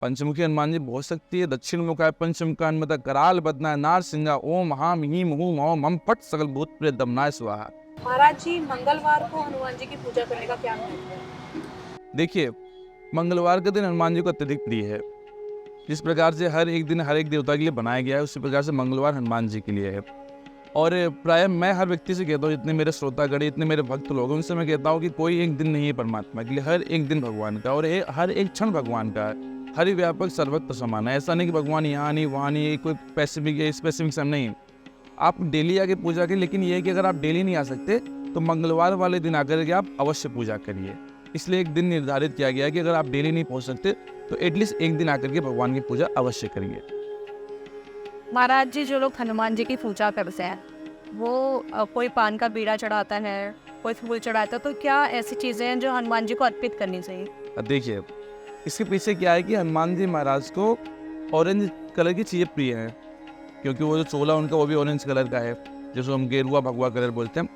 पंचमुखी हनुमान जी बहुत शक्ति है। दक्षिण मुखाय पंचमुखान्वित कराल बदना नार सिंहा ओम हाम हीम हूम ओम हम फट सकल भूत प्रेत दमनाय स्वाहा। महाराज जी, मंगलवार को हनुमान जी की पूजा करने का क्या महत्व है? देखिए, मंगलवार के दिन हनुमान जी को अत्यधिक प्रिय है। जिस प्रकार से हर एक दिन हर एक देवता के लिए बनाया गया है, उसी प्रकार से मंगलवार हनुमान जी के लिए है। और प्राय मैं हर व्यक्ति से कहता हूँ, जितने मेरे श्रोतागण, इतने मेरे भक्त लोग हैं, उनसे मैं कहता हूँ कि कोई एक दिन नहीं है परमात्मा के लिए, हर एक दिन भगवान का, और हर एक क्षण भगवान का है। हरि व्यापक सर्वत्र समान है। ऐसा नहीं कि भगवान यहाँ नहीं वहाँ नहीं, कोई स्पेसिफिक समय नहीं। आप डेली आके पूजा करिए, लेकिन ये है कि अगर आप डेली नहीं आ सकते तो मंगलवार वाले दिन आकर के आप अवश्य पूजा करिए। इसलिए एक दिन निर्धारित किया गया है कि अगर आप डेली नहीं पहुँच सकते तो एटलीस्ट एक दिन आकर के भगवान की पूजा अवश्य करिए। महाराज जी, जो लोग हनुमान जी की पूजा करते हैं वो कोई पान का बीड़ा चढ़ाता है, कोई फूल चढ़ाता है, तो क्या ऐसी चीज़ें हैं जो हनुमान जी को अर्पित करनी चाहिए? अब देखिए, इसके पीछे क्या है कि हनुमान जी महाराज को ऑरेंज कलर की चीज़ें प्रिय हैं, क्योंकि वो जो चोला उनका वो भी ऑरेंज कलर का है, जिसको हम गेरुआ भगवा कलर बोलते हैं।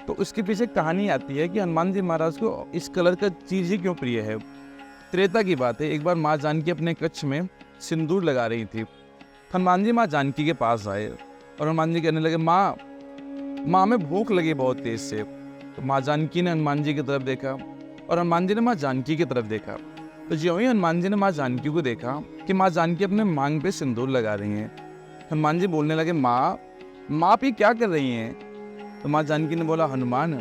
तो उसके पीछे कहानी आती है कि हनुमान जी महाराज को इस कलर का चीज़ ही क्यों प्रिय है। त्रेता की बात है, एक बार माँ जानकी अपने कच्छ में सिंदूर लगा रही थी। हनुमान जी माँ जानकी के पास आए और हनुमान जी कहने लगे, माँ हमें भूख लगी बहुत तेज से। तो माँ जानकी ने हनुमान जी की तरफ देखा और हनुमान जी ने माँ जानकी की तरफ देखा। तो ज्यों ही हनुमान जी ने माँ जानकी को देखा कि माँ जानकी अपने मांग पे सिंदूर लगा रही हैं, हनुमान जी बोलने लगे, माँ आप ये क्या कर रही हैं? तो माँ जानकी ने बोला, हनुमान,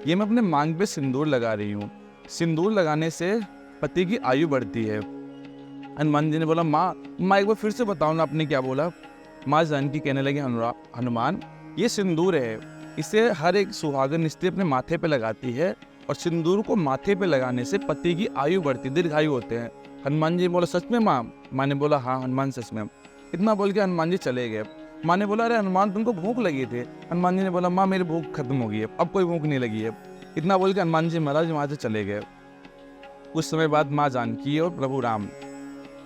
ये मैं अपने मांग पे सिंदूर लगा रही हूँ। सिंदूर लगाने से पति की आयु बढ़ती है। हनुमान जी ने बोला, माँ एक बार फिर से बताओ ना, आपने क्या बोला? माँ जानकी कहने लगे, हनुमान, ये सिंदूर है, इसे हर एक सुहागन स्त्री अपने माथे पे लगाती है और सिंदूर को माथे पे लगाने से पति की आयु बढ़ती, दीर्घायु होते हैं। हनुमान जी बोला, सच में माँ? माँ ने बोला, हाँ हनुमान, सच में। इतना बोल के हनुमान जी चले गए। माँ ने बोला, अरे हनुमान, तुमको भूख लगी थी? हनुमान जी ने बोला, माँ मेरी भूख खत्म हो गई है, अब कोई भूख नहीं लगी है। इतना बोल के हनुमान जी महाराज वहाँ से चले गए। कुछ समय बाद माँ जानकी और प्रभु राम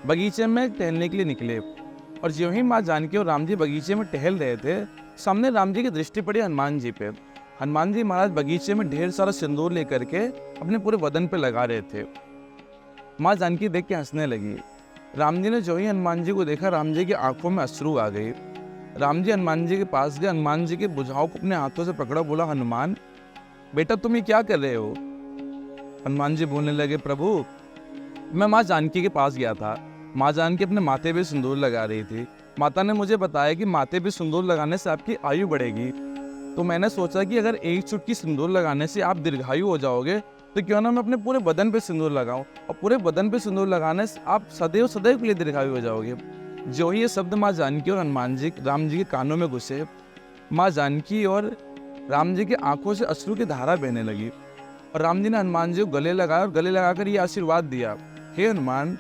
बगीचे में टहलने के लिए निकले, और ज्यों ही माँ जानकी और राम जी बगीचे में टहल रहे थे, सामने राम जी की दृष्टि पड़ी हनुमान जी पे। हनुमान जी महाराज बगीचे में ढेर सारा सिंदूर लेकर के अपने पूरे बदन पे लगा रहे थे। माँ जानकी देख के हंसने लगी। राम जी ने जो ही हनुमान जी को देखा, राम जी की आंखों में अश्रु आ गई। राम जी हनुमान जी के पास गए, हनुमान जी के भुजाओं को अपने हाथों से पकड़ा, बोला, हनुमान बेटा तुम ये क्या कर रहे हो? हनुमान जी बोलने लगे, प्रभु मैं माँ जानकी के पास गया था। माँ जानकी अपने माथे पे सिंदूर लगा रही थी। माता ने मुझे बताया कि माथे पे सिंदूर लगाने से आपकी आयु बढ़ेगी। तो मैंने सोचा कि अगर एक चुटकी सिंदूर लगाने से आप दीर्घायु हो जाओगे, तो क्यों ना मैं अपने पूरे बदन पे सिंदूर लगाऊं, और पूरे बदन पे सिंदूर लगाने से आप सदैव सदैव के लिए दीर्घायु हो जाओगे। जो ही ये शब्द माँ जानकी और हनुमान जी राम जी के कानों में घुसे, माँ जानकी और राम जी की आंखों से अश्रु की धारा बहने लगी, और राम जी ने हनुमान जी को गले लगाया और गले लगाकर ये आशीर्वाद दिया, हे हनुमान,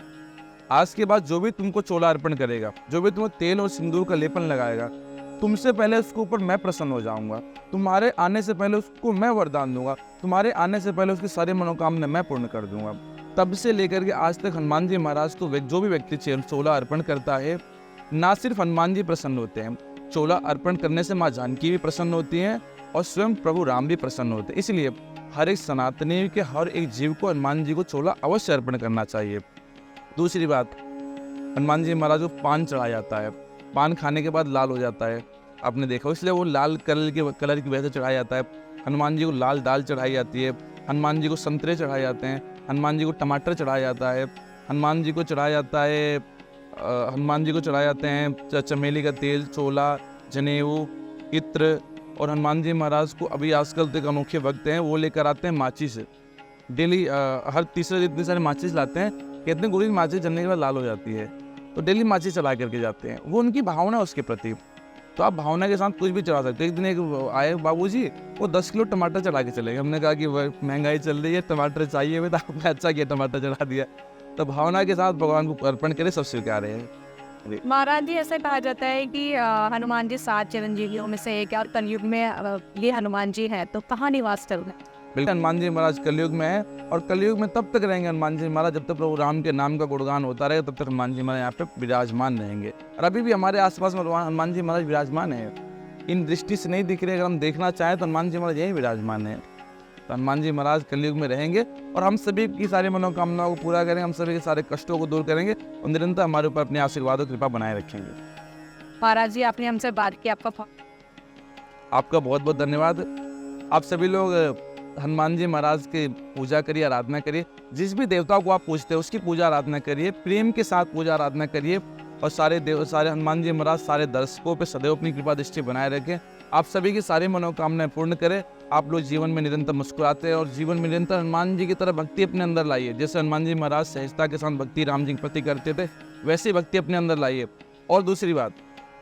आज के बाद जो भी तुमको चोला अर्पण करेगा, जो भी तुम्हें तेल और सिंदूर का लेपन लगाएगा, तुमसे पहले उसके ऊपर मैं प्रसन्न हो जाऊंगा। तुम्हारे आने से पहले उसको मैं वरदान दूंगा, तुम्हारे आने से पहले उसकी सारी मनोकामना मैं पूर्ण कर दूंगा। तब से लेकर के आज तक हनुमान जी महाराज को जो भी व्यक्ति चोला अर्पण करता है, ना सिर्फ हनुमान जी प्रसन्न होते हैं, चोला अर्पण करने से माँ जानकी भी प्रसन्न होती हैं और स्वयं प्रभु राम भी प्रसन्न होते हैं। इसलिए हर एक सनातनी के हर एक जीव को हनुमान जी को चोला अवश्य अर्पण करना चाहिए। दूसरी बात, हनुमान जी महाराज को पान चढ़ाया जाता है। पान खाने के बाद लाल हो जाता है, आपने देखा, इसलिए वो लाल कलर की वजह से चढ़ाया जाता है। हनुमान जी को लाल दाल चढ़ाई जाती है, हनुमान जी को संतरे चढ़ाए जाते हैं, हनुमान जी को टमाटर चढ़ाया जाता है, हनुमान जी को चढ़ाया जाता है हनुमान जी को चढ़ाए जाते हैं चमेली का तेल, चोला, जनेऊ, इत्र। और हनुमान जी महाराज को अभी आजकल तक अनोखे भक्त हैं, वो लेकर आते हैं माचिस। डेली हर तीसरे दिन इतने सारे माचिस लाते हैं, कहते हैं गुरु की माचिस जलने के बाद लाल हो जाती है, तो डेली माचिस चला करके जाते हैं। वो उनकी भावना है उसके प्रति। तो आप भावना के साथ कुछ भी चढ़ा सकते हैं। एक दिन एक आए बाबूजी, वो 10 किलो टमाटर चढ़ा के चले गए। हमने कहा कि महंगाई चल रही है, टमाटर चाहिए हुए, तो आपने अच्छा किया टमाटर चढ़ा दिया। तो भावना के साथ भगवान को अर्पण करें, सब स्वीकार है। महाराज जी, ऐसा कहा जाता है कि हनुमान जी 7 चिरंजीवियों में से एक है और कलयुग में ये हनुमान जी हैं, तो कहाँ निवास कर रहे हैं? बिल्कुल, हनुमान जी महाराज कलयुग में है, और कलयुग में तब तक रहेंगे हनुमान जी महाराज जब तक प्रभु राम के नाम का गुणगान होता रहेगा, तब तक हनुमान जी महाराज यहाँ पे विराजमान रहेंगे। और अभी भी हमारे आसपास में हनुमान जी महाराज विराजमान है। इन दृष्टि से नहीं दिख रहे, अगर हम देखना चाहें तो हनुमान जी महाराज यही विराजमान है। तो हनुमान जी महाराज कलयुग में रहेंगे और हम सभी की सारी मनोकामनाओं को पूरा करेंगे, हम सभी के सारे कष्टों को दूर करेंगे और निरंतर हमारे ऊपर अपने आशीर्वाद और कृपा बनाए रखेंगे। महाराज जी आपने हमसे बात की, आपका बहुत बहुत धन्यवाद। आप सभी लोग हनुमान जी महाराज की पूजा करिए, आराधना करिए। जिस भी देवता को आप पूजते हैं उसकी पूजा आराधना करिए, प्रेम के साथ पूजा आराधना करिए और सारे हनुमान जी महाराज सारे दर्शकों पे सदैव अपनी कृपा दृष्टि बनाए रखें। आप सभी की सारी मनोकामनाएं पूर्ण करें। आप लोग जीवन में निरंतर मुस्कुराते हैं और जीवन में निरंतर हनुमान जी की तरह भक्ति अपने अंदर लाइए। जैसे हनुमान जी महाराज सहजता के साथ भक्ति राम जी के प्रति करते थे, वैसी भक्ति अपने अंदर लाइए। और दूसरी बात,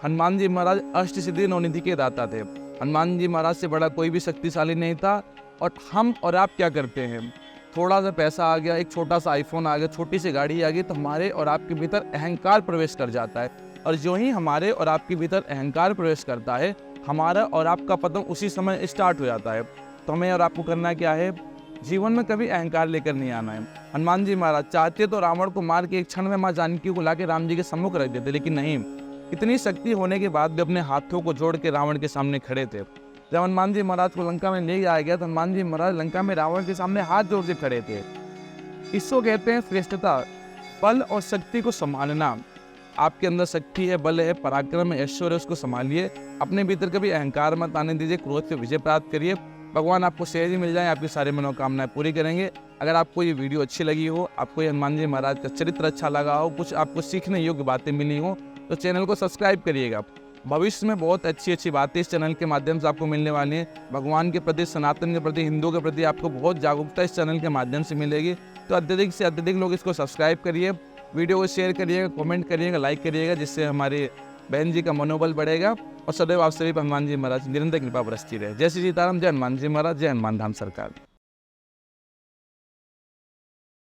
हनुमान जी महाराज अष्ट सिद्धि नवनिधि के दाता थे। हनुमान जी महाराज से बड़ा कोई भी शक्तिशाली नहीं था। और हम और आप क्या करते हैं, थोड़ा सा पैसा आ गया, एक छोटा सा आईफोन आ गया, छोटी सी गाड़ी आ गई, तो हमारे और आपके भीतर अहंकार प्रवेश कर जाता है। और जो ही हमारे और आपके भीतर अहंकार प्रवेश करता है, हमारा और आपका पतन उसी समय स्टार्ट हो जाता है। तो हमें और आपको करना क्या है, जीवन में कभी अहंकार लेकर नहीं आना है। हनुमान जी महाराज चाहते तो रावण को मार के एक क्षण में माँ जानकी को लाके राम जी के सम्मुख रख देते, लेकिन नहीं, इतनी शक्ति होने के बाद भी अपने हाथों को जोड़ के रावण के सामने खड़े थे। जब हनुमान जी महाराज को लंका में ले जाया गया तो हनुमान जी महाराज लंका में रावण के सामने हाथ जोड़ के खड़े थे। इसको कहते हैं श्रेष्ठता, बल और शक्ति को संभालना। आपके अंदर शक्ति है, बल है, पराक्रम है, ऐश्वर्य, उसको संभालिए। अपने भीतर कभी अहंकार मत आने दीजिए, क्रोध से विजय प्राप्त करिए। भगवान आपको सहज ही मिल जाए, आपकी सारी मनोकामनाएं पूरी करेंगे। अगर आपको ये वीडियो अच्छी लगी हो, आपको ये हनुमान जी महाराज का चरित्र अच्छा लगा हो, कुछ आपको सीखने योग्य बातें मिली हो, तो चैनल को सब्सक्राइब करिएगा। भविष्य में बहुत अच्छी अच्छी बातें इस चैनल के माध्यम से आपको मिलने वाली हैं। भगवान के प्रति, सनातन के प्रति, हिंदू के प्रति आपको बहुत जागरूकता इस चैनल के माध्यम से मिलेगी। तो अत्यधिक से अत्यधिक लोग इसको सब्सक्राइब करिए, वीडियो को शेयर करिएगा, कमेंट करिएगा, लाइक करिएगा, जिससे हमारे बहन जी का मनोबल बढ़ेगा और सदैव आप सभी पर हनुमान जी महाराज निरंतर कृपा बरसती रहे। जय श्री सीताराम, जय हनुमान जी महाराज, जय हनुमान धाम सरकार।